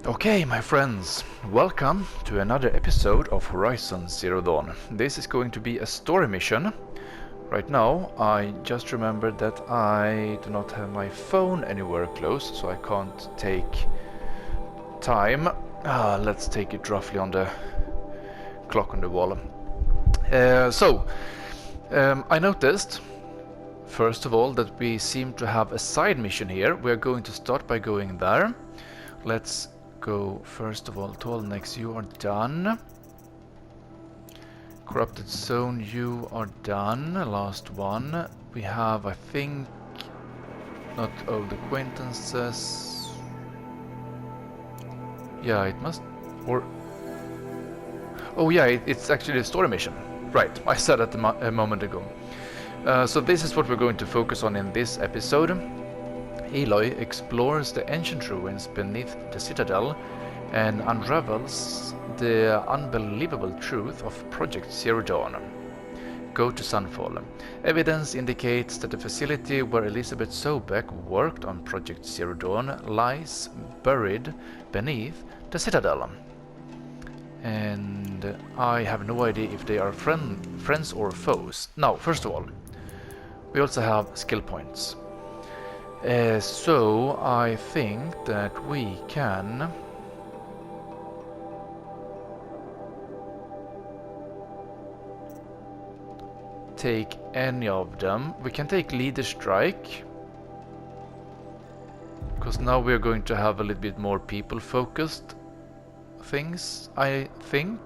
Okay, my friends, welcome to another episode of Horizon Zero Dawn. This is going to be a story mission. Right now, I just remembered that I do not have my phone anywhere close, so I can't take time. Let's take it roughly on the clock on the wall. I noticed, first of all, that we seem to have a side mission here. We're going to start by going there. Let's go first of all. Tallnex, you are done. Corrupted Zone, you are done. Last one. We have, I think, not old acquaintances. Yeah, it must, or oh yeah, it's actually a story mission. Right, I said that a moment ago. So this is what we're going to focus on in this episode. Aloy explores the ancient ruins beneath the citadel and unravels the unbelievable truth of Project Zero Dawn. Go to Sunfall. Evidence indicates that the facility where Elizabeth Sobeck worked on Project Zero Dawn lies buried beneath the citadel. And I have no idea if they are friends or foes. Now, first of all, we also have skill points. So I think that we can take any of them. We can take Leader Strike, because now we're going to have a little bit more people focused things, I think.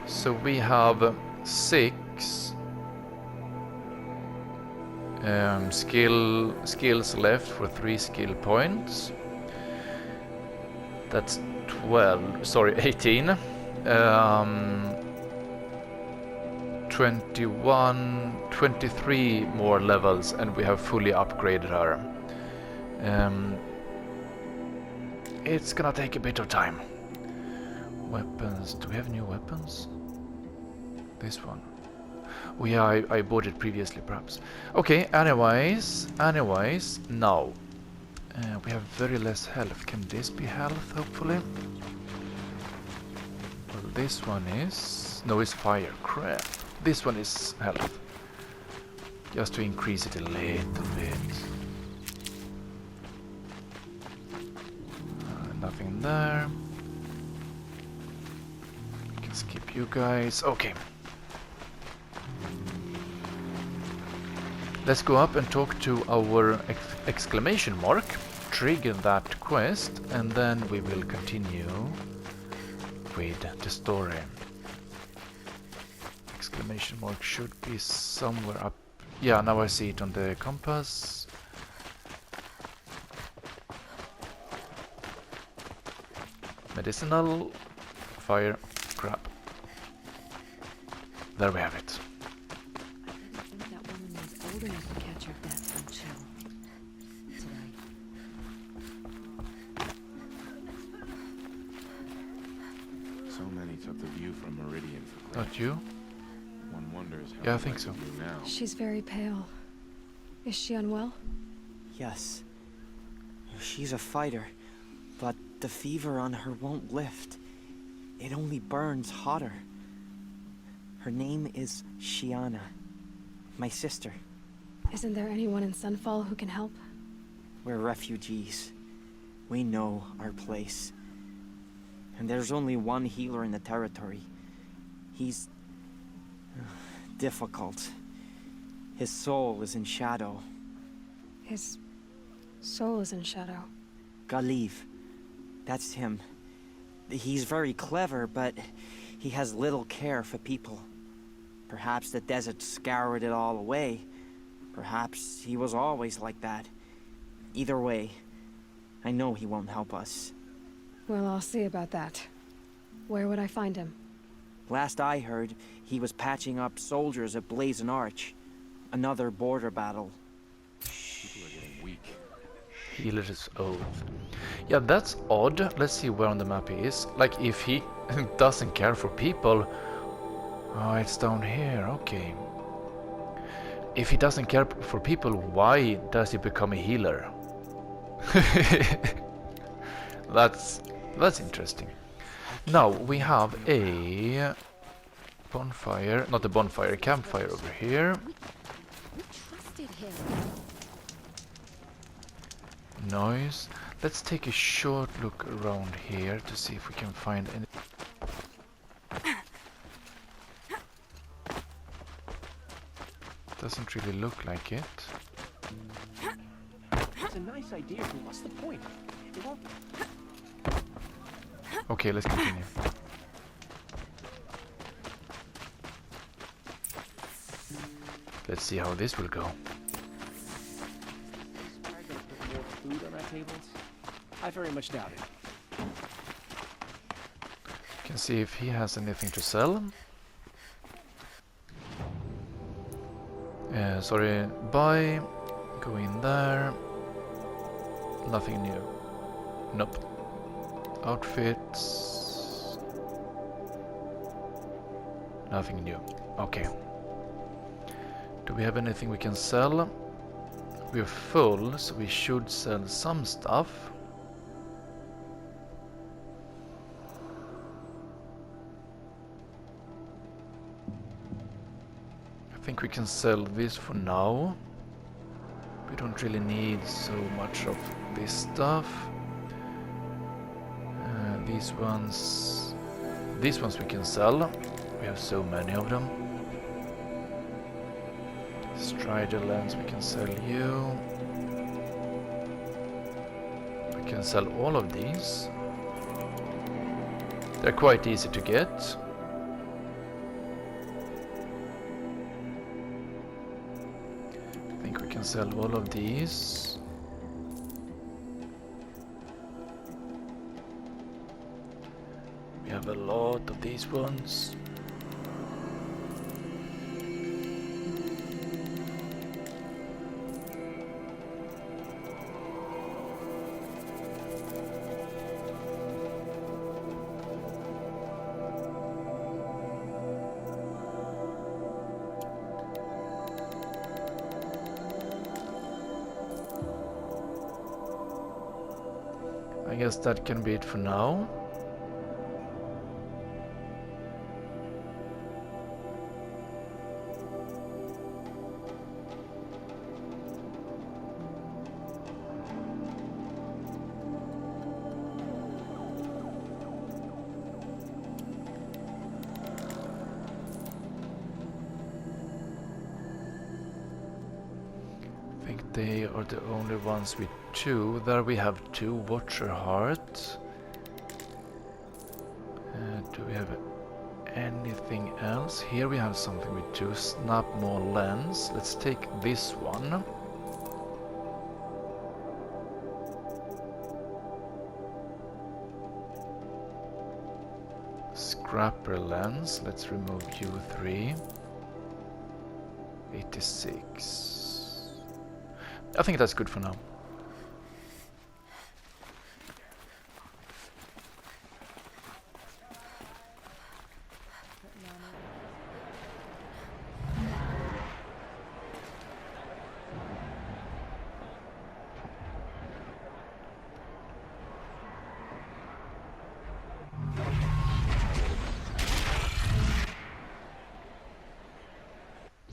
So we have 6 skills left for 3 skill points. That's 18. 21, 23 more levels, and we have fully upgraded her. It's gonna take a bit of time. Weapons, do we have new weapons? This one. Oh yeah, I bought it previously perhaps. Okay, anyways, now. We have very less health. Can this be health, hopefully? Well, this one is... no, it's fire. Crap. This one is health. Just to increase it a little bit. Nothing there. We can skip you guys. Okay. Let's go up and talk to our exclamation mark, trigger that quest, and then we will continue with the story. Exclamation mark should be somewhere up. Yeah, now I see it on the compass. Medicinal, fire, crap. There we have it. So many took the view from Meridian for granted. Not you? One wonders how Yeah, I think so. now. She's very pale. Is she unwell? Yes. She's a fighter, but the fever on her won't lift. It only burns hotter. Her name is Shiana, my sister. Isn't there anyone in Sunfall who can help? We're refugees. We know our place. And there's only one healer in the territory. He's... difficult. His soul is in shadow. His soul is in shadow. Galiv. That's him. He's very clever, but he has little care for people. Perhaps the desert scoured it all away. Perhaps he was always like that. Either way, I know he won't help us. Well, I'll see about that. Where would I find him? Last I heard, he was patching up soldiers at Blazon Arch. Another border battle. People are getting weak. Healer's Oath. Yeah, that's odd. Let's see where on the map he is. Like, if he doesn't care for people, Oh, it's down here, okay. If he doesn't care for people, why does he become a healer? That's interesting. Now we have a bonfire, not a bonfire, a campfire over here. We trusted him. Noise. Let's take a short look around here to see if we can find any. Doesn't really look like it. It's a nice idea, but what's the point? It won't. Okay, let's continue. Let's see how this will go. Is Brad gonna put more food on our tables? I very much doubt it. Can see if he has anything to sell. Sorry, buy. Go in there. Nothing new. Nope. Outfits. Nothing new. Okay. Do we have anything we can sell? We're full, so we should sell some stuff. I think we can sell this for now. We don't really need so much of this stuff. These ones we can sell. We have so many of them. Strider lens, we can sell you. We can sell all of these. They're quite easy to get. I think we can sell all of these. We have a lot of these ones. I guess that can be it for now. I think they are the only ones with two. There we have two Watcher Heart. Do we have anything else? Here we have something with two Snapmaw Lens. Let's take this one. Scrapper Lens. Let's remove you 3. 86. I think that's good for now.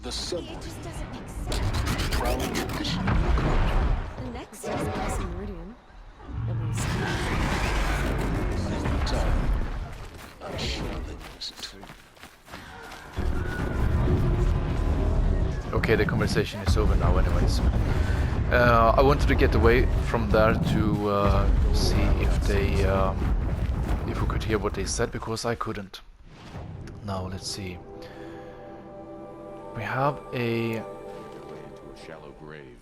The symbol. It just doesn't make sense. The next is across the meridian. At least. I'm sure they listen to. Okay, the conversation is over now anyways. I wanted to get away from there to see if they if we could hear what they said, because I couldn't. Now let's see. We have a Way into a shallow grave.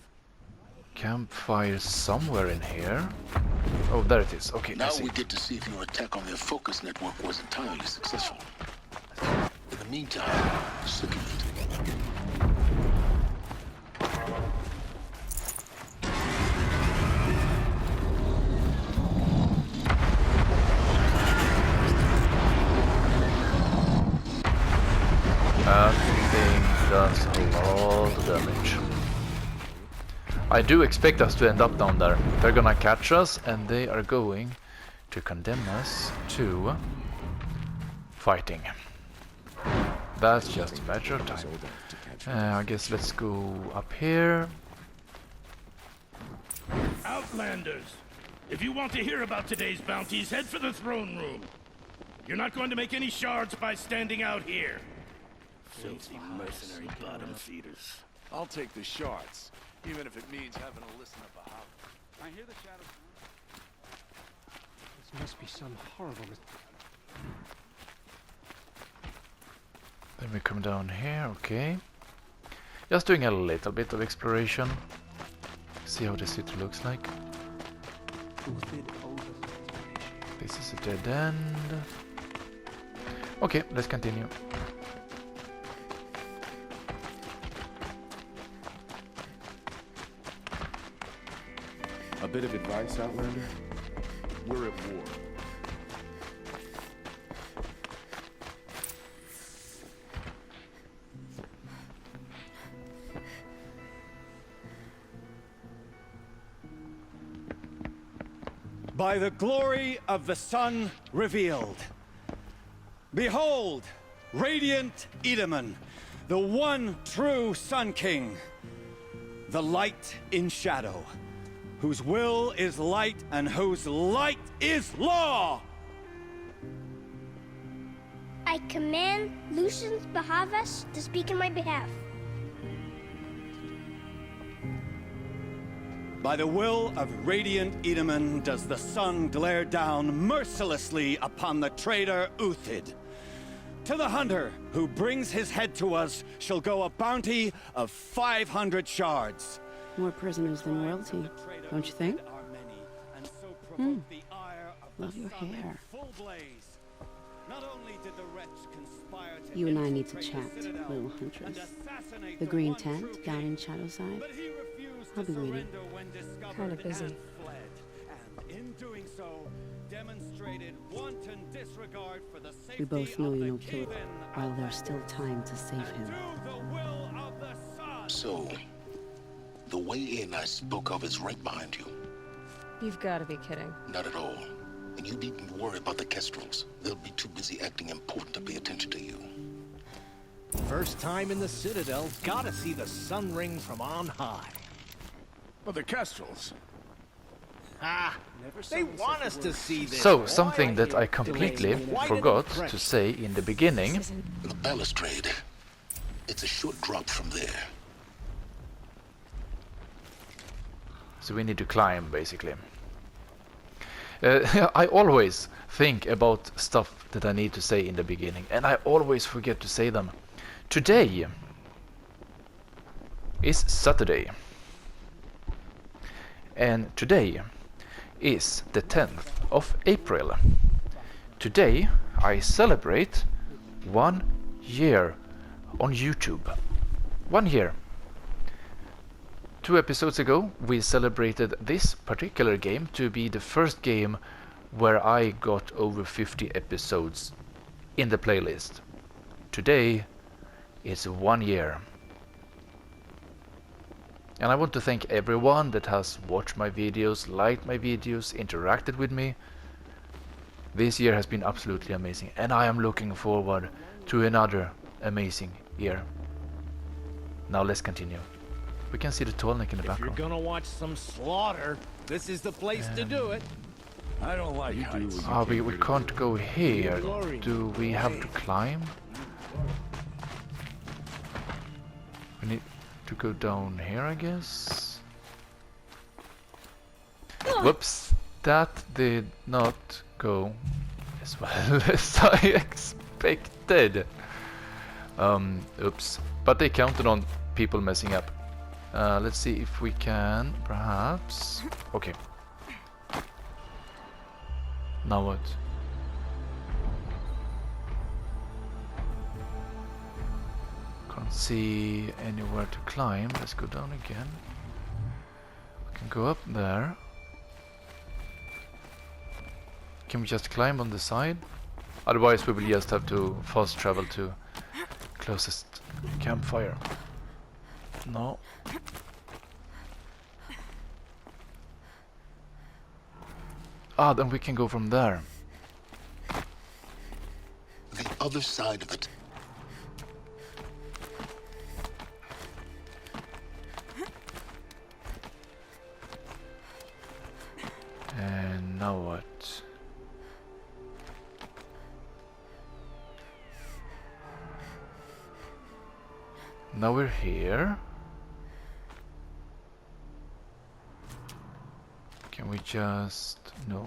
campfire somewhere in here. Oh, there it is. Okay, I Now see. we get to see if your attack on their focus network was entirely successful. In the meantime, circulate. I do expect us to end up down there. They're gonna catch us and they are going to condemn us to fighting. That's just a matter of time. I guess let's go up here. Outlanders! If you want to hear about today's bounties, head for the throne room. You're not going to make any shards by standing out here. Filthy mercenary bottom feeders. I'll take the shards, even if it means having to listen up a howl. I hear the shadows. This must be some horrible. Then we come down here, okay. Just doing a little bit of exploration. See how the city looks like. This is a dead end. Okay, let's continue. A bit of advice, Outlander? We're at war. By the glory of the sun revealed. Behold, radiant Edaman, the one true Sun King, the light in shadow, whose will is light and whose light is law! I command Lucius Bahavas to speak in my behalf. By the will of radiant Edaman does the sun glare down mercilessly upon the traitor Uthid. To the hunter who brings his head to us shall go a bounty of 500 shards. More prisoners than royalty, don't you think? Love your hair. You and I need to chat, little huntress. The green tent down in Shadowside. I'll be waiting. Kinda busy. We both know you don't kill while there's still time to save him. So, the way in I spoke of is right behind you. You've got to be kidding. Not at all. And you needn't worry about the Kestrels. They'll be too busy acting important to pay attention to you. First time in the Citadel, gotta see the sun ring from on high. But the Kestrels. Ah, they want us to see this. So, something that I completely forgot to say in the beginning. The balustrade. It's a short drop from there. So we need to climb, basically. I always think about stuff that I need to say in the beginning, and I always forget to say them. Today is Saturday, and today is the 10th of April. Today I celebrate 1 year on YouTube. 1 year. 2 episodes ago we celebrated this particular game to be the first game where I got over 50 episodes in the playlist. Today it's 1 year. And I want to thank everyone that has watched my videos, liked my videos, interacted with me. This year has been absolutely amazing, and I am looking forward to another amazing year. Now let's continue. We can see the Tolnik in the background. If you're gonna watch some slaughter, this is the place to do it. I don't like heights. We can't go here. Do we have to climb? We need to go down here, I guess. Whoops, that did not go as well as I expected. Oops, but they counted on people messing up. Let's see if we can, perhaps. Okay. Now what? Can't see anywhere to climb. Let's go down again. We can go up there. Can we just climb on the side? Otherwise we will just have to fast travel to closest campfire. No. Ah, then we can go from there. The other side of it. And now what? Now we're here. Can we just... no.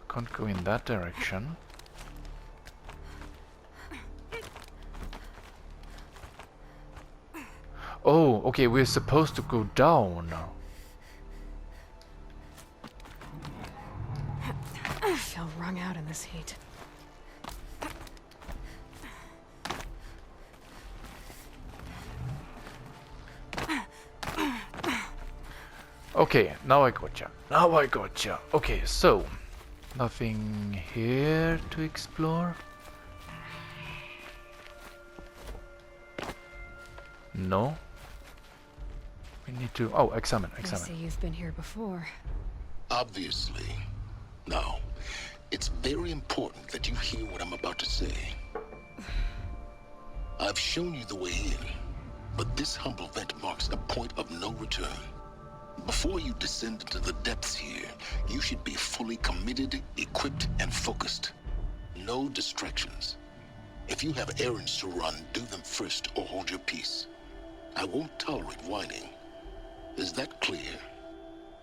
Can't go in that direction. Oh, okay, we're supposed to go down. I feel wrung out in this heat. Okay, now I gotcha. Now I gotcha. Okay, so nothing here to explore. No. We need to... oh, examine. I see you've been here before. Obviously. Now, it's very important that you hear what I'm about to say. I've shown you the way in, but this humble vent marks a point of no return. Before you descend into the depths here, you should be fully committed, equipped, and focused. No distractions. If you have errands to run, do them first or hold your peace. I won't tolerate whining. Is that clear?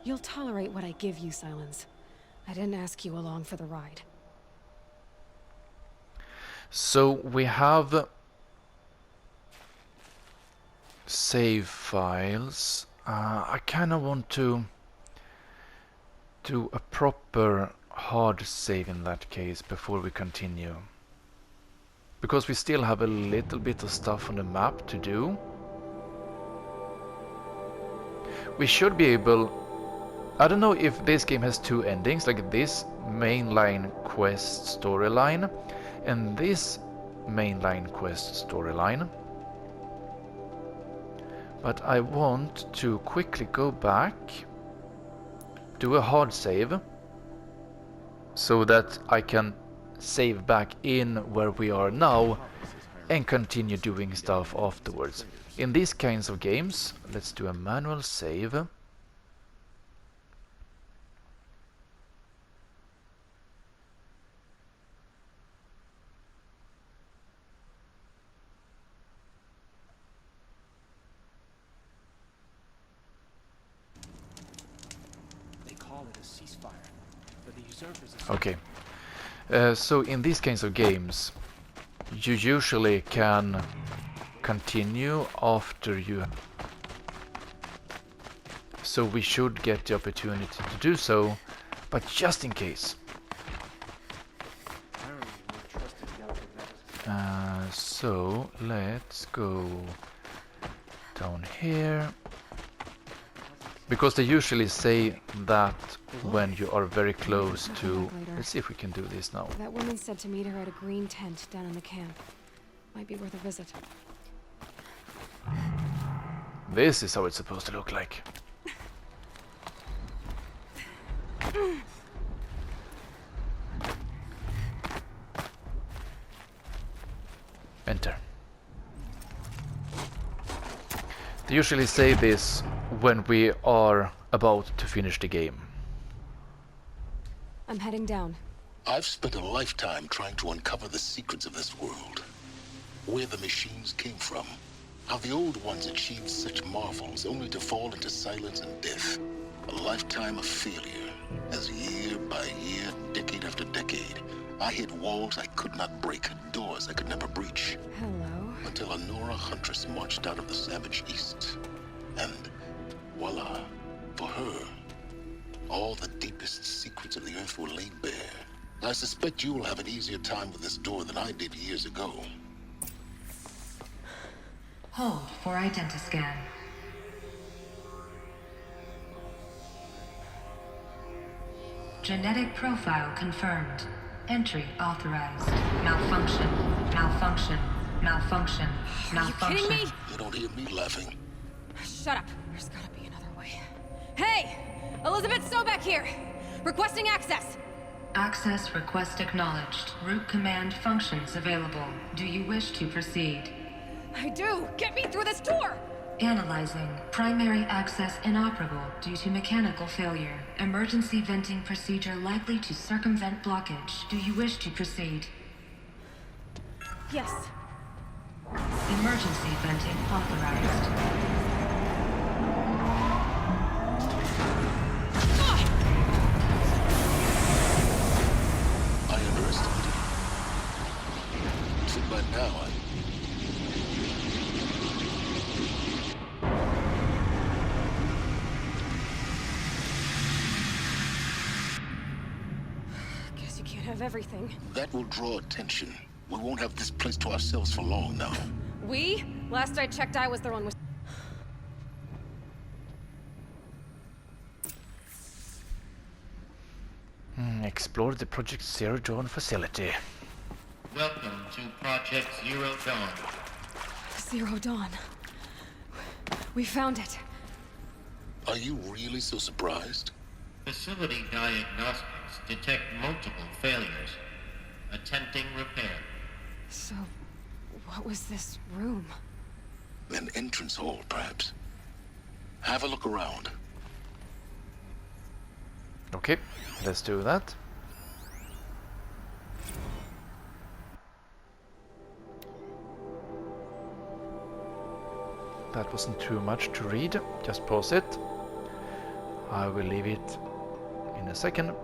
You'll tolerate what I give you, Silence. I didn't ask you along for the ride. So we have save files. I kind of want to do a proper hard save in that case before we continue. Because we still have a little bit of stuff on the map to do. We should be able... I don't know if this game has two endings, like this mainline quest storyline and this mainline quest storyline. But I want to quickly go back, do a hard save, so that I can save back in where we are now and continue doing stuff afterwards. In these kinds of games, let's do a manual save. Okay, so in these kinds of games, you usually can continue after you... so we should get the opportunity to do so, but just in case. So let's go down here. Because they usually say that when you are very close to... let's see if we can do this now. That woman said to meet her at a green tent down in the camp. Might be worth a visit. This is how it's supposed to look like. Enter. They usually say this when we are about to finish the game. I'm heading down. I've spent a lifetime trying to uncover the secrets of this world. Where the machines came from. How the old ones achieved such marvels only to fall into silence and death. A lifetime of failure. As year by year, decade after decade, I hit walls I could not break, doors I could never breach. Hello. Until a Nora huntress marched out of the savage east. And voila, for her, all the deepest secrets of the earth were laid bare. I suspect you will have an easier time with this door than I did years ago. Hold for identiscan. Genetic profile confirmed. Entry authorized. Malfunction. Malfunction. Malfunction. Malfunction. Are you kidding me? You don't hear me laughing. Shut up. There's gotta be another way. Hey! Elizabeth Sobeck here! Requesting access! Access request acknowledged. Root command functions available. Do you wish to proceed? I do! Get me through this door! Analyzing. Primary access inoperable due to mechanical failure. Emergency venting procedure likely to circumvent blockage. Do you wish to proceed? Yes. Emergency venting authorized. By now, Guess you can't have everything. that will draw attention. We won't have this place to ourselves for long now. We? Last I checked, I was the one with... Explore the Project Zero Dawn facility. Welcome to Project Zero Dawn. Zero Dawn. We found it. Are you really so surprised? Facility diagnostics detect multiple failures. Attempting repair. So, what was this room? An entrance hall, perhaps. Have a look around. Okay, let's do that. That wasn't too much to read. Just pause it. I will leave it in a second.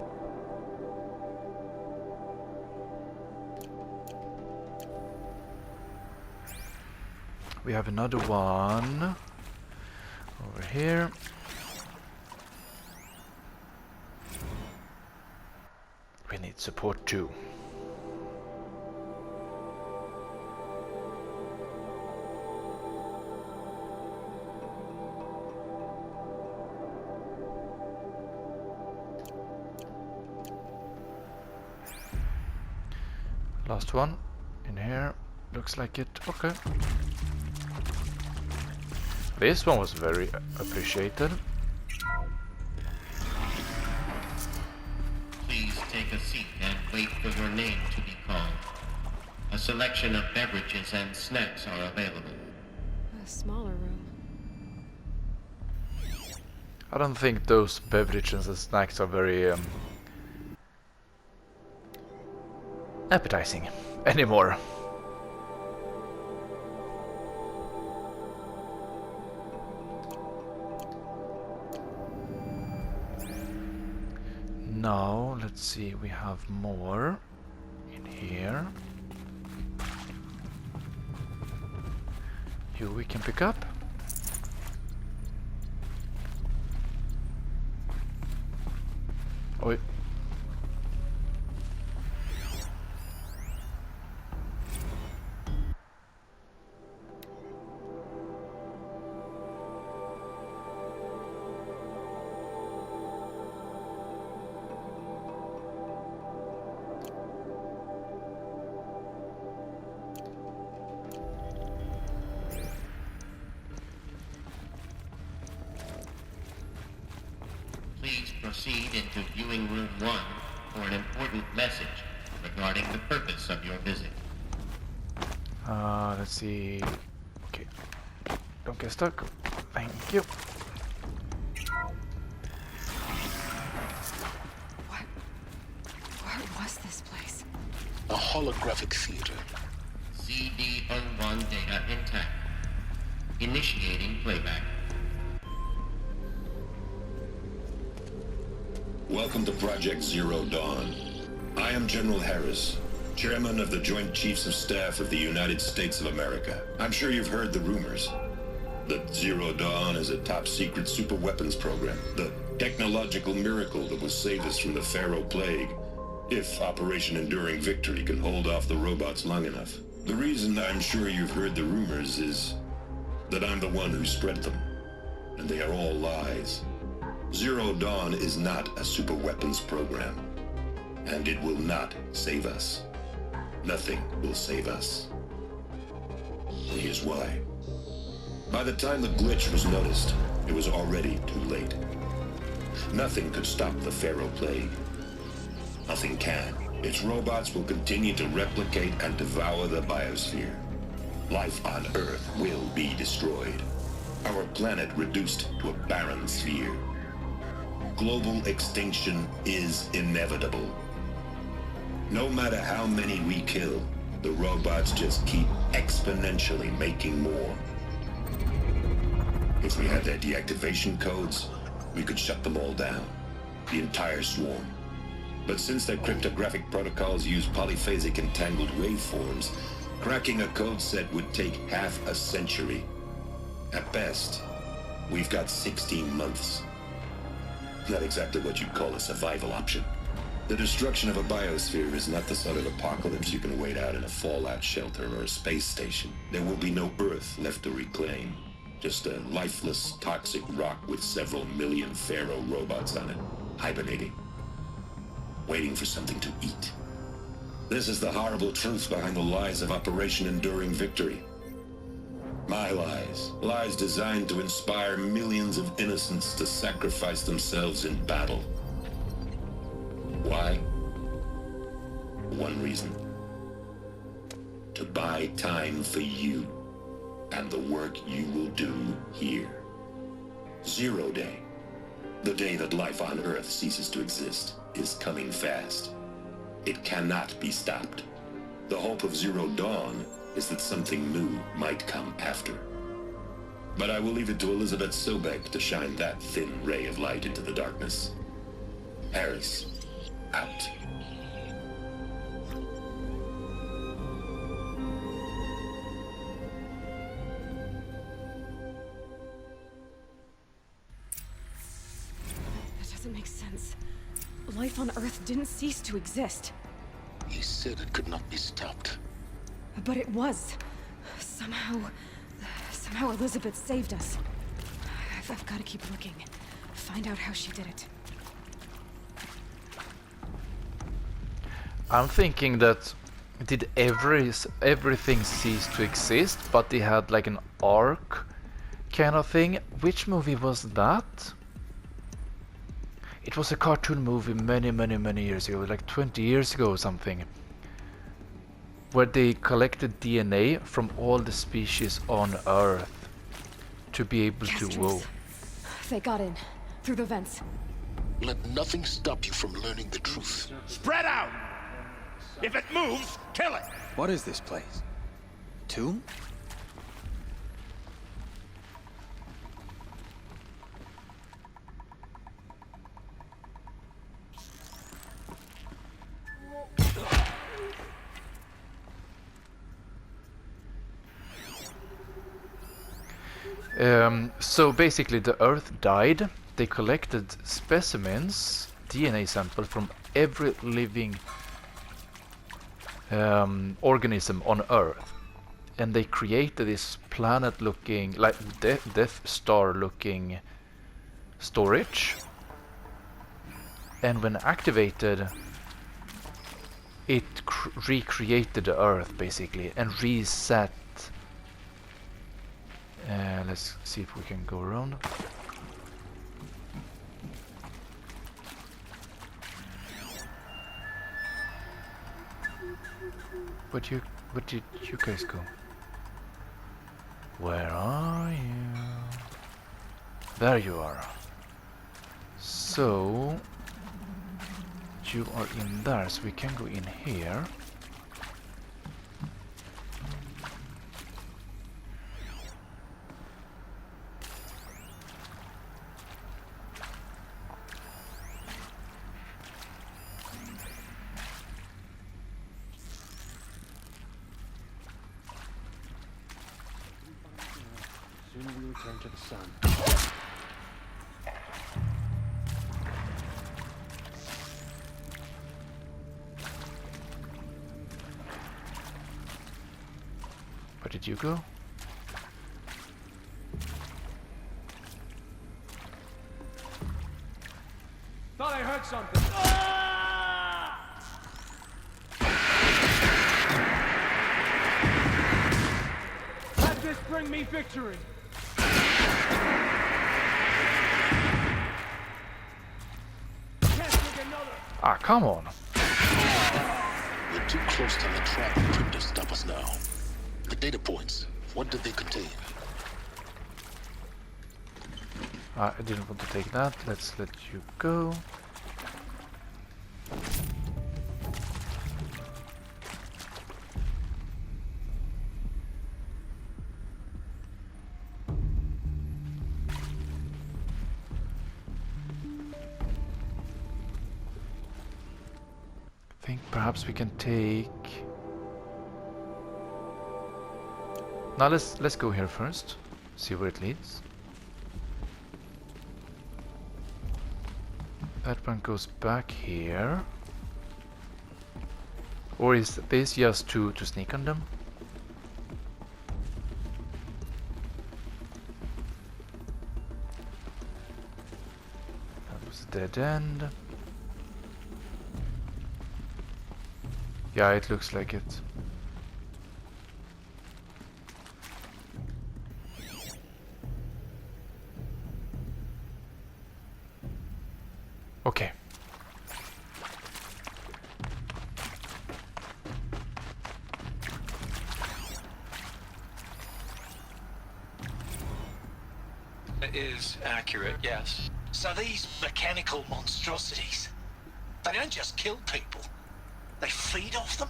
We have another one over here. We need support too. Last one in here. Looks like it. Okay. This one was very appreciated. Please take a seat and wait for your name to be called. A selection of beverages and snacks are available. A smaller room. I don't think those beverages and snacks are very appetizing anymore. Now, let's see, we have more in here. You we can pick up. Oi. Please proceed into viewing room 1 for an important message regarding the purpose of your visit. Let's see. Okay. Don't get stuck. Thank you. What was this place? A holographic theater. CD01 data intact. Initiating playback. Welcome to Project Zero Dawn. I am General Harris, Chairman of the Joint Chiefs of Staff of the United States of America. I'm sure you've heard the rumors that Zero Dawn is a top-secret superweapons program, the technological miracle that will save us from the Pharaoh Plague, if Operation Enduring Victory can hold off the robots long enough. The reason I'm sure you've heard the rumors is that I'm the one who spread them, and they are all lies. Zero Dawn is not a superweapons program, and it will not save us. Nothing will save us. And here's why. By the time the glitch was noticed, it was already too late. Nothing could stop the Pharaoh Plague. Nothing can. Its robots will continue to replicate and devour the biosphere. Life on Earth will be destroyed. Our planet reduced to a barren sphere. Global extinction is inevitable. No matter how many we kill, the robots just keep exponentially making more. If we had their deactivation codes, we could shut them all down. The entire swarm. But since their cryptographic protocols use polyphasic entangled waveforms, cracking a code set would take half a century. At best, we've got 16 months. Not exactly what you'd call a survival option. The destruction of a biosphere is not the sort of apocalypse you can wait out in a fallout shelter or a space station. There will be no Earth left to reclaim. Just a lifeless, toxic rock with several million Pharaoh robots on it, hibernating, waiting for something to eat. This is the horrible truth behind the lies of Operation Enduring Victory. My lies. Lies designed to inspire millions of innocents to sacrifice themselves in battle. Why? One reason. To buy time for you and the work you will do here. Zero Day, the day that life on Earth ceases to exist, is coming fast. It cannot be stopped. The hope of Zero Dawn is that something new might come after. But I will leave it to Elizabeth Sobek to shine that thin ray of light into the darkness. Harris, out. That doesn't make sense. Life on Earth didn't cease to exist. He said it could not be stopped. But it was. Somehow Elizabeth saved us. I've got to keep looking. Find out how she did it. I'm thinking that did everything cease to exist, but they had like an arc kind of thing. Which movie was that? It was a cartoon movie many years ago, like 20 years ago or something, where they collected DNA from all the species on Earth to be able to whoa. They got in through the vents. Let nothing stop you from learning the truth. Spread out! If it moves, kill it! What is this place? Tomb? So basically the Earth died. They collected specimens, DNA sample from every living organism on Earth, and they created this planet-looking, like Death Star-looking storage. And when activated, it recreated the Earth basically and reset. Let's see if we can go around. Where did you guys go? Where are you? There you are. So you are in there, so we can go in here. Soon we return to the sun. Where did you go? Thought I heard something. Let this bring me victory. Ah, come on. We're too close to the trap encrypt to stop us now. The data points, what did they contain? I didn't want to take that. Let's let you go. I think perhaps we can take. Now let's go here first. See where it leads. That one goes back here. Or is this just to sneak on them? That was a dead end. Yeah, it looks like it. Okay. It is accurate, yes. So these mechanical monstrosities, they don't just kill people, they feed off them?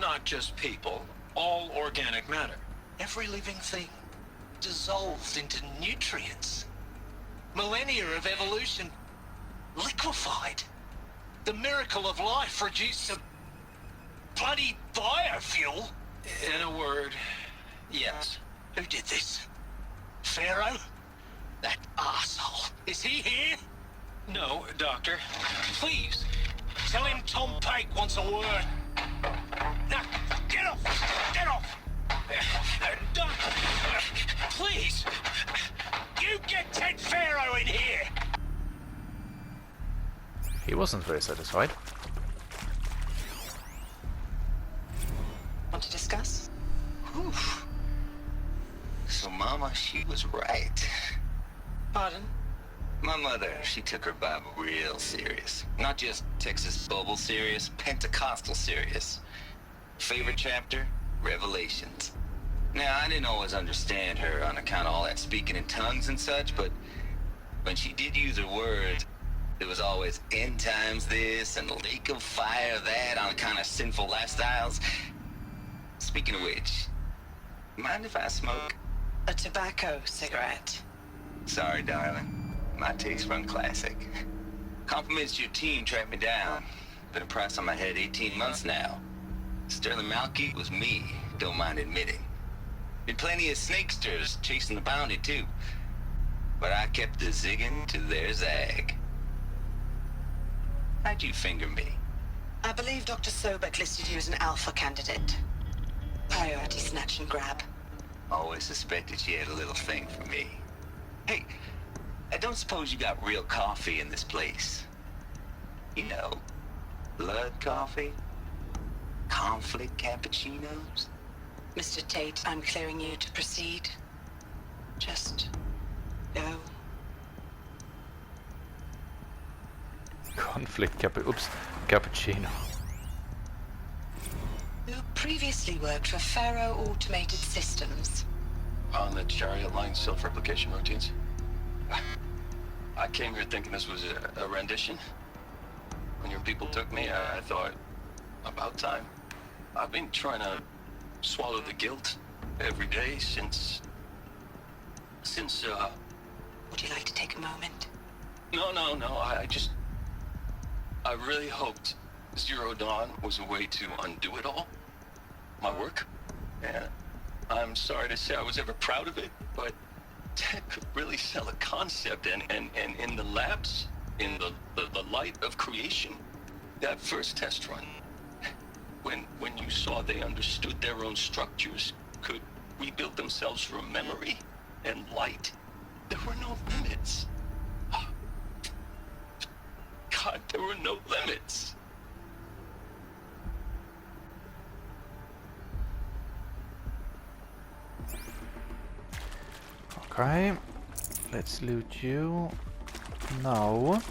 Not just people, all organic matter. Every living thing dissolved into nutrients. Millennia of evolution liquefied. The miracle of life reduced to bloody biofuel. In a word, yes. Who did this? Pharaoh? That arsehole. Is he here? No, Doctor. Please, tell him Tom Pake wants a word. Now, get off! Get off! Doctor, please! You get Ted Pharaoh in here! He wasn't very satisfied. Want to discuss? Whew. So Mama, she was right. Pardon? My mother, she took her Bible real serious. Not just Texas Bible serious, Pentecostal serious. Favorite chapter? Revelations. Now, I didn't always understand her on account of all that speaking in tongues and such, but when she did use her words, there was always end times this and lake of fire that on account of sinful lifestyles. Speaking of which, mind if I smoke? A tobacco cigarette. Sorry, darling. My taste run classic. Compliments to your team tracked me down. Been a price on my head 18 months now. Sterling Malky was me, don't mind admitting. Been plenty of snakesters chasing the bounty too. But I kept the zigging to their zag. How'd you finger me? I believe Dr. Sobek listed you as an alpha candidate. Priority snatch and grab. Always suspected she had a little thing for me. Hey, I don't suppose you got real coffee in this place? You know, blood coffee? Conflict cappuccinos? Mr. Tate, I'm clearing you to proceed. Just go. Conflict cappuccino. Who previously worked for Pharaoh Automated Systems. On the Chariot Line self-replication routines. I came here thinking this was a rendition. When your people took me, I thought, about time. I've been trying to swallow the guilt every day since... Would you like to take a moment? No, I really hoped Zero Dawn was a way to undo it all. My work. And I'm sorry to say I was ever proud of it, but Ted could really sell a concept, and in the labs, in the light of creation, that first test run, when you saw they understood their own structures, could rebuild themselves from memory and light, there were no limits. God, there were no limits. Okay, let's loot you. Now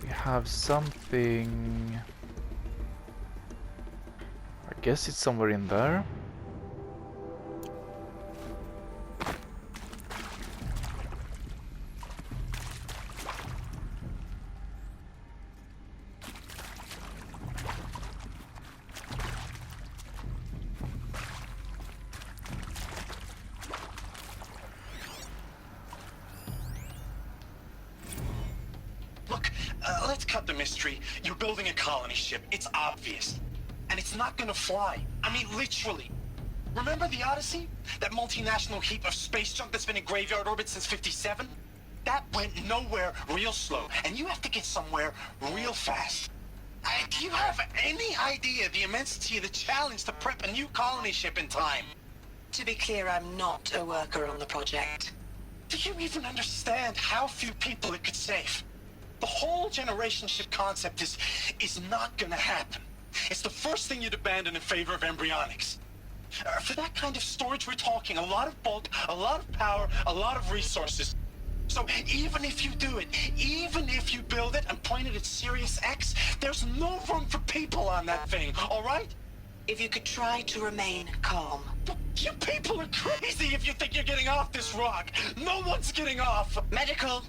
We have something... I guess it's somewhere in there. Let's cut the mystery. You're building a colony ship. It's obvious. And it's not gonna fly. I mean, literally. Remember the Odyssey? That multinational heap of space junk that's been in graveyard orbit since '57? That went nowhere real slow. And you have to get somewhere real fast. Do you have any idea the immensity of the challenge to prep a new colony ship in time? To be clear, I'm not a worker on the project. Do you even understand how few people it could save? The whole generation ship concept is not gonna happen. It's the first thing you'd abandon in favor of embryonics. For that kind of storage, we're talking a lot of bulk, a lot of power, a lot of resources. So even if you do it, even if you build it and point it at Sirius X, there's no room for people on that thing, all right? If you could try to remain calm. You people are crazy if you think you're getting off this rock. No one's getting off. Medical.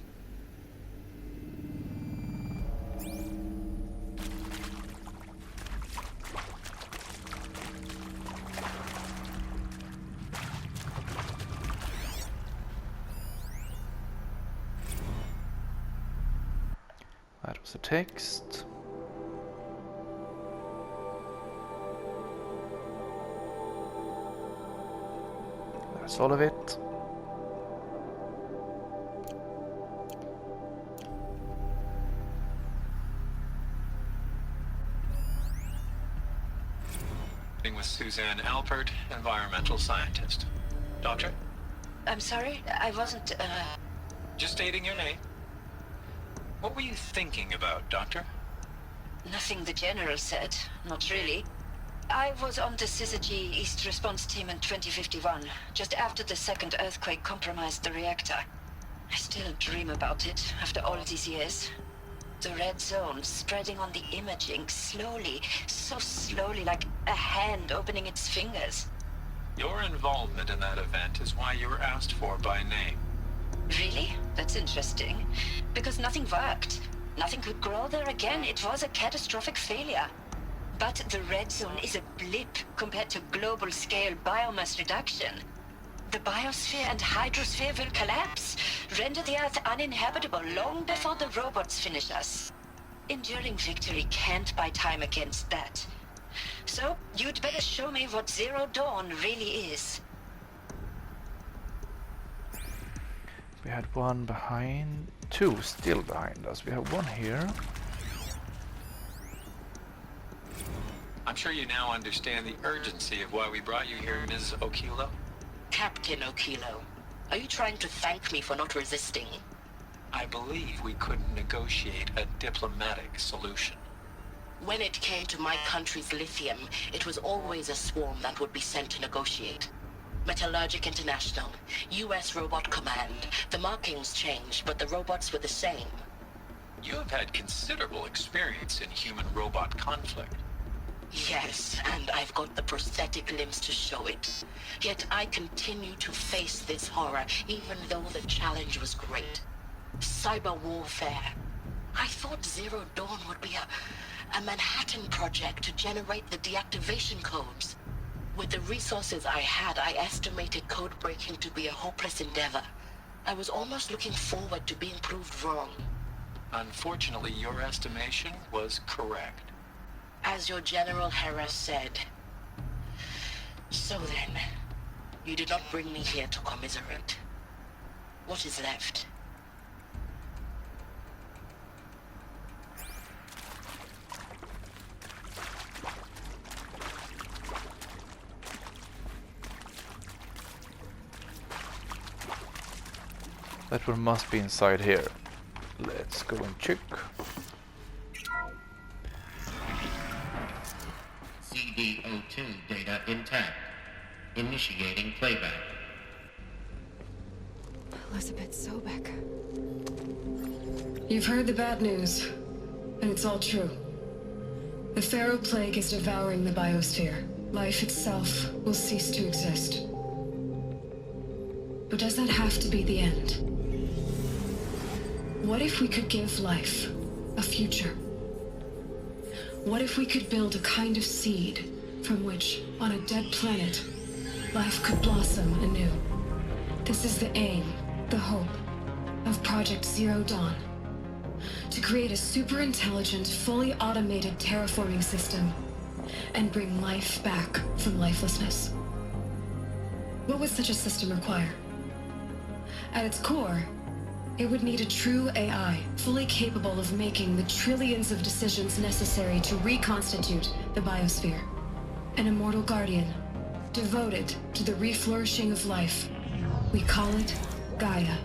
That was the text. That's all of it. With Suzanne Alpert, environmental scientist. Doctor? I'm sorry, I wasn't, Just stating your name. What were you thinking about, Doctor? Nothing the General said, not really. I was on the Syzygy East Response Team in 2051, just after the second earthquake compromised the reactor. I still dream about it, after all these years. The red zone spreading on the imaging, slowly, so slowly, like a hand opening its fingers. Your involvement in that event is why you were asked for by name. Really? That's interesting. Because nothing worked. Nothing could grow there again. It was a catastrophic failure. But the red zone is a blip compared to global-scale biomass reduction. The biosphere and hydrosphere will collapse, render the Earth uninhabitable long before the robots finish us. Enduring victory can't buy time against that. So, you'd better show me what Zero Dawn really is. We had one behind, two still behind us. We have one here. I'm sure you now understand the urgency of why we brought you here, Ms. Okilo. Captain Okilo, are you trying to thank me for not resisting? I believe we couldn't negotiate a diplomatic solution. When it came to my country's lithium, it was always a swarm that would be sent to negotiate. Metallurgic International, U.S. Robot Command. The markings changed, but the robots were the same. You have had considerable experience in human-robot conflict. Yes, and I've got the prosthetic limbs to show it. Yet I continue to face this horror, even though the challenge was great. Cyber warfare. I thought Zero Dawn would be a Manhattan project to generate the deactivation codes. With the resources I had, I estimated code breaking to be a hopeless endeavor. I was almost looking forward to being proved wrong. Unfortunately, your estimation was correct. As your General Harris said. So then, you did not bring me here to commiserate. What is left? That one must be inside here. Let's go and check. CD02 data intact. Initiating playback. Elizabeth Sobeck. You've heard the bad news. And it's all true. The Pharaoh Plague is devouring the biosphere. Life itself will cease to exist. But does that have to be the end? What if we could give life a future? What if we could build a kind of seed from which, on a dead planet, life could blossom anew? This is the aim, the hope, of Project Zero Dawn. To create a super-intelligent, fully automated terraforming system and bring life back from lifelessness. What would such a system require? At its core, it would need a true AI, fully capable of making the trillions of decisions necessary to reconstitute the biosphere. An immortal guardian, devoted to the reflourishing of life. We call it Gaia.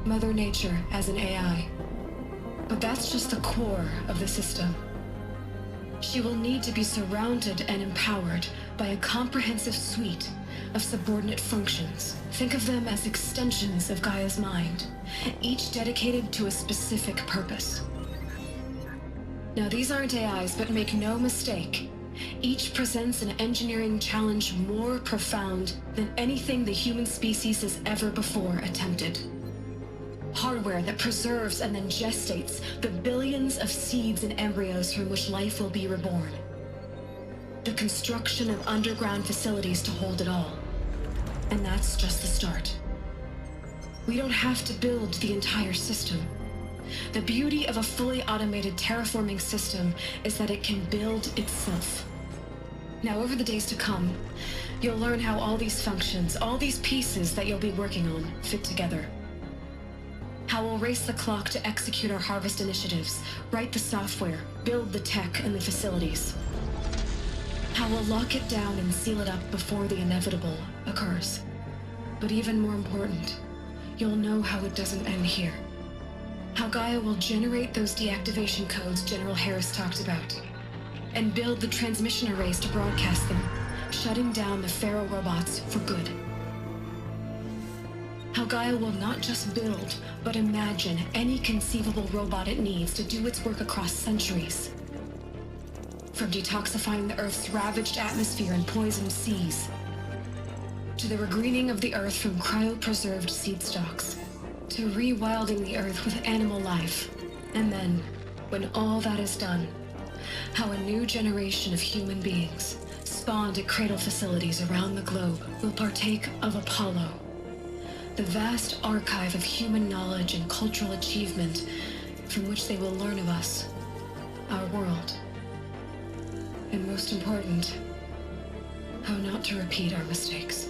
Mother Nature as an AI. But that's just the core of the system. She will need to be surrounded and empowered by a comprehensive suite of subordinate functions. Think of them as extensions of Gaia's mind, each dedicated to a specific purpose. Now, these aren't AIs, but make no mistake, each presents an engineering challenge more profound than anything the human species has ever before attempted. Hardware that preserves and then gestates the billions of seeds and embryos from which life will be reborn. The construction of underground facilities to hold it all. And that's just the start. We don't have to build the entire system. The beauty of a fully automated terraforming system is that it can build itself. Now, over the days to come, you'll learn how all these functions, all these pieces that you'll be working on, fit together. How we'll race the clock to execute our harvest initiatives, write the software, build the tech and the facilities. How we'll lock it down and seal it up before the inevitable occurs. But even more important, you'll know how it doesn't end here. How Gaia will generate those deactivation codes General Harris talked about, and build the transmission arrays to broadcast them, shutting down the Pharaoh robots for good. How Gaia will not just build, but imagine any conceivable robot it needs to do its work across centuries. From detoxifying the Earth's ravaged atmosphere and poisoned seas, to the regreening of the Earth from cryopreserved seed stalks, to rewilding the Earth with animal life. And then, when all that is done, how a new generation of human beings, spawned at cradle facilities around the globe, will partake of Apollo, the vast archive of human knowledge and cultural achievement from which they will learn of us, our world. And most important, how not to repeat our mistakes.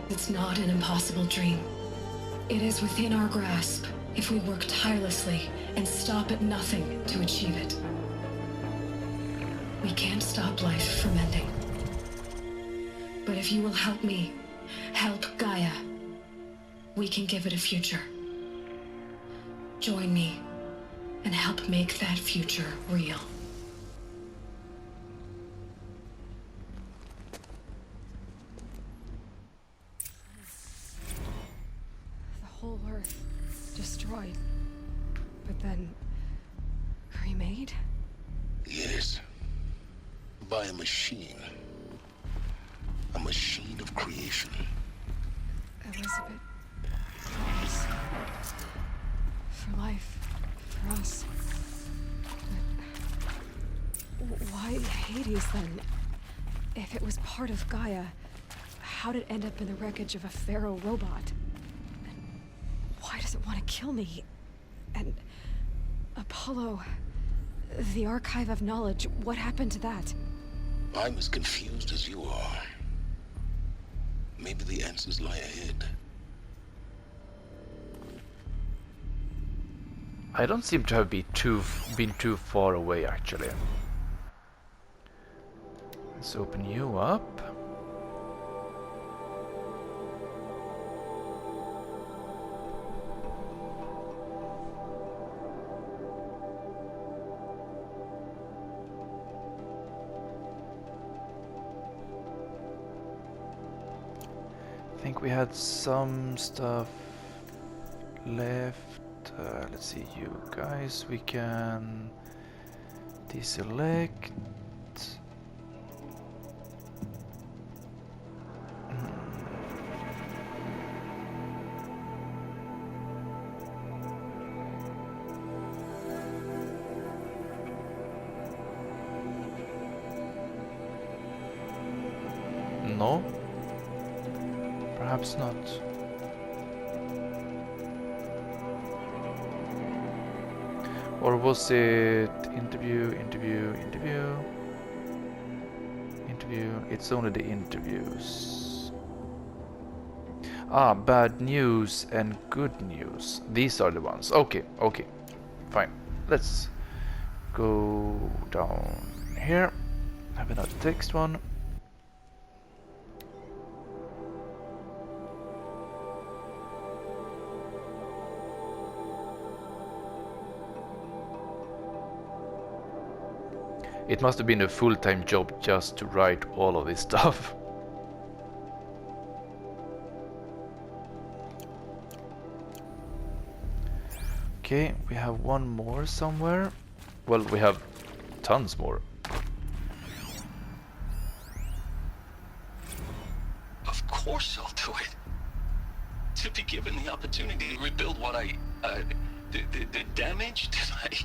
It's not an impossible dream. It is within our grasp if we work tirelessly and stop at nothing to achieve it. We can't stop life from ending. But if you will help me, help Gaia, we can give it a future. Join me and help make that future real. The whole Earth destroyed, but then remade? Yes. By a machine. A machine of creation. Elizabeth. Promise. For life. For us. But why Hades then? If it was part of Gaia, how'd it end up in the wreckage of a Pharaoh robot? And why does it want to kill me? And Apollo, the archive of knowledge, what happened to that? I'm as confused as you are. Maybe the answers lie ahead. I don't seem to have been too far away, actually. Let's open you up. I think we had some stuff left. let's see, you guys, we can deselect. No, perhaps not. Or was it interview? It's only the interviews. Ah, bad news and good news. These are the ones. Okay, fine. Let's go down here. Have another text one. It must have been a full-time job just to write all of this stuff. Okay, we have one more somewhere. Well, we have tons more. Of course I'll do it. To be given the opportunity to rebuild what the damage that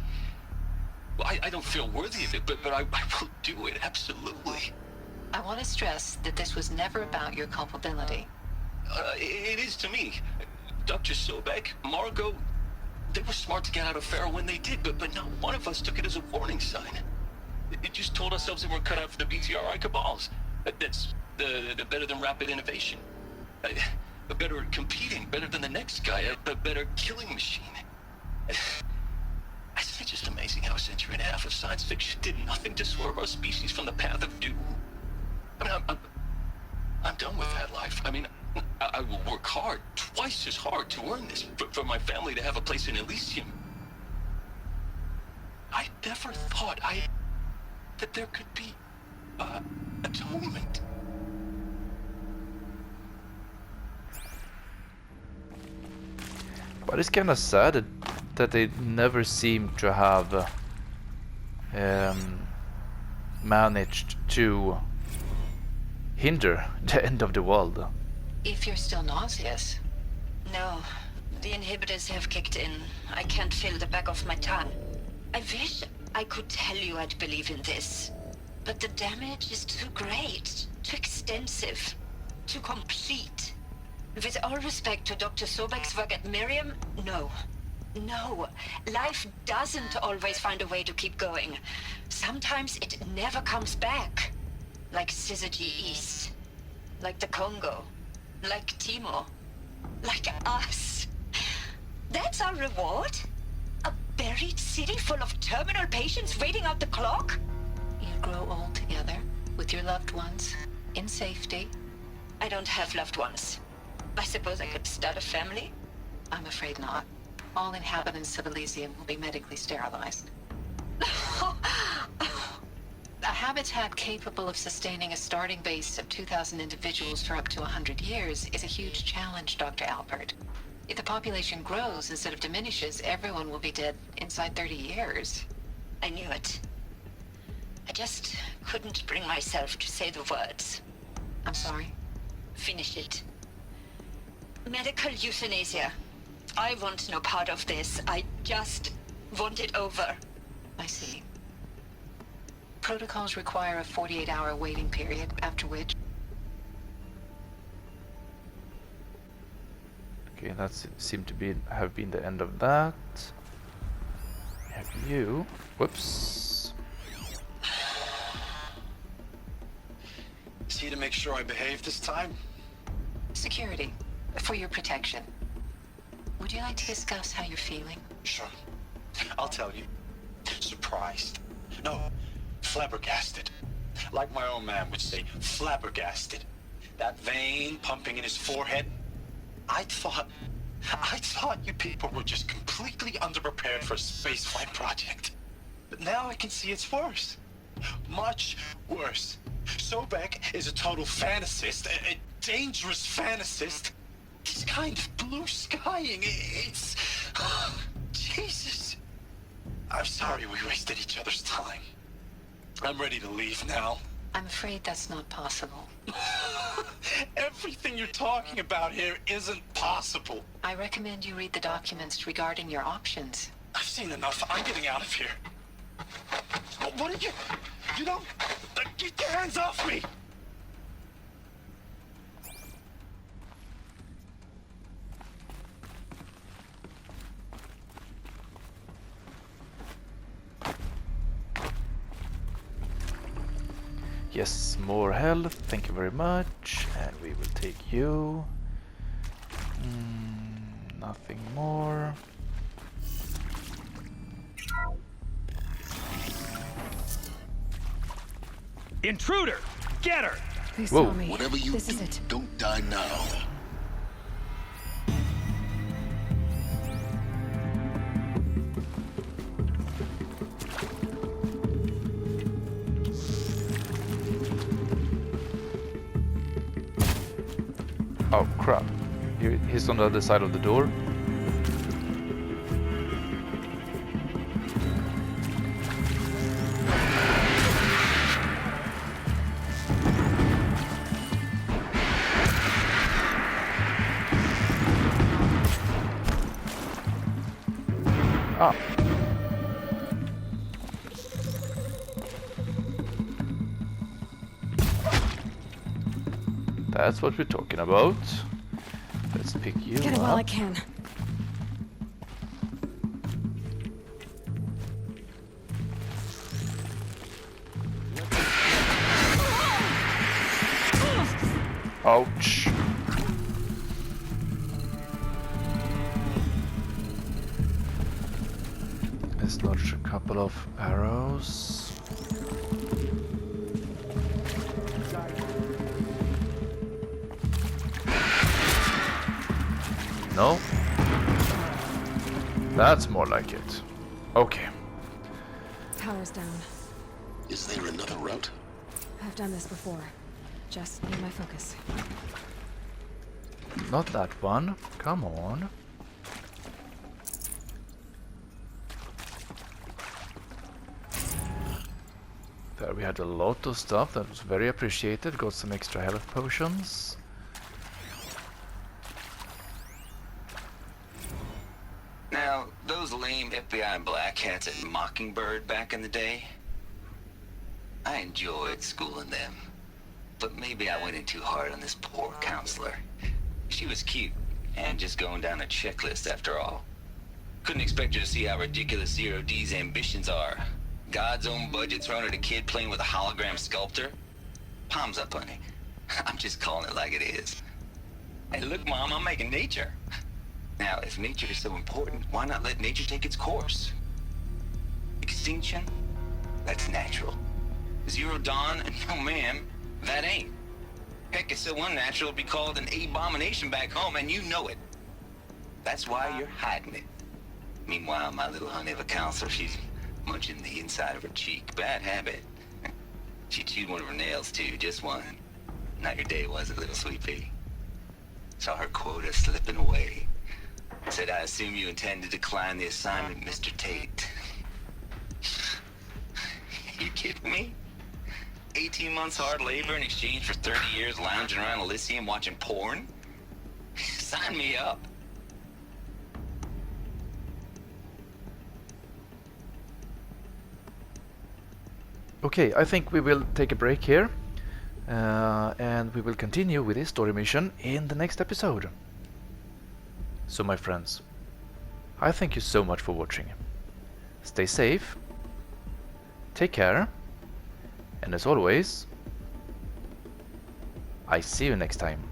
I don't feel worthy of it, but I will do it, absolutely. I want to stress that this was never about your culpability. It is to me. Dr. Sobek, Margot, they were smart to get out of Pharaoh when they did, but not one of us took it as a warning sign. It just told ourselves that we're cut out for the BTRI cabals. That's the better than rapid innovation. A better at competing, better than the next guy, a better killing machine. It's just amazing how a century and a half of science fiction did nothing to swerve our species from the path of doom. I mean, I'm done with that life. I mean, I will work hard, twice as hard to earn this, for my family to have a place in Elysium. I never thought that there could be atonement. But it's kind of sad that they never seem to have managed to hinder the end of the world. If you're still nauseous. No, the inhibitors have kicked in. I can't feel the back of my tongue. I wish I could tell you I'd believe in this, but the damage is too great, too extensive, too complete. With all respect to Dr. Sobek's work at Miriam, no. No, life doesn't always find a way to keep going. Sometimes it never comes back. Like Syzygy East. Like the Congo. Like Timo. Like us. That's our reward? A buried city full of terminal patients waiting out the clock? You grow old together, with your loved ones, in safety. I don't have loved ones. I suppose I could start a family? I'm afraid not. All inhabitants of Elysium will be medically sterilized. A habitat capable of sustaining a starting base of 2,000 individuals for up to 100 years is a huge challenge, Dr. Alpert. If the population grows instead of diminishes, everyone will be dead inside 30 years. I knew it. I just couldn't bring myself to say the words. I'm sorry? Finish it. Medical euthanasia. I want no part of this. I just want it over. I see. Protocols require a 48-hour waiting period, after which... Okay, that seemed to have been the end of that. We have you. Whoops. Is he to make sure I behave this time? Security. For your protection. Would you like to discuss how you're feeling? Sure. I'll tell you. Surprised. No, flabbergasted. Like my own man would say, flabbergasted. That vein pumping in his forehead. I thought you people were just completely underprepared for a spaceflight project. But now I can see it's worse. Much worse. Sobek is a total fantasist, a dangerous fantasist. This kind of blue skying, it's... Jesus. I'm sorry we wasted each other's time. I'm ready to leave now. I'm afraid that's not possible. Everything you're talking about here isn't possible. I recommend you read the documents regarding your options. I've seen enough. I'm getting out of here. What are you... You don't... Get your hands off me! Yes, more health, thank you very much. And we will take you. Nothing more. Intruder! Get her! They Whoa. saw me. Whatever you This do, is it. don't die now. Oh crap. He's on the other side of the door. Ah. That's what we're talking about. Let's pick you Get it up. while I can. Ouch. Let's launch a couple of arrows. No? That's more like it. Okay. Power's down. Is there another route? I've done this before. Just need my focus. Not that one. Come on. There we had a lot of stuff that was very appreciated. Got some extra health potions. Now, those lame FBI black hats at Mockingbird back in the day, I enjoyed schooling them. But maybe I went in too hard on this poor counselor. She was cute, and just going down a checklist after all. Couldn't expect her to see how ridiculous Zero D's ambitions are. God's own budget thrown at a kid playing with a hologram sculptor? Palms up, honey. I'm just calling it like it is. Hey, look, Mom, I'm making nature. Now, if nature is so important, why not let nature take its course? Extinction? That's natural. Zero Dawn? No, ma'am, that ain't. Heck, it's so unnatural it'd be called an abomination back home, and you know it. That's why you're hiding it. Meanwhile, my little honey of a counselor, she's munching the inside of her cheek. Bad habit. She chewed one of her nails, too, just one. Not your day, was it, little sweet pea? Saw her quota slipping away. Said, I assume you intend to decline the assignment, Mr. Tate. You kidding me? 18 months hard labor in exchange for 30 years lounging around Elysium watching porn? Sign me up. Okay, I think we will take a break here. And we will continue with this story mission in the next episode. So my friends, I thank you so much for watching. Stay safe, take care, and as always, I see you next time.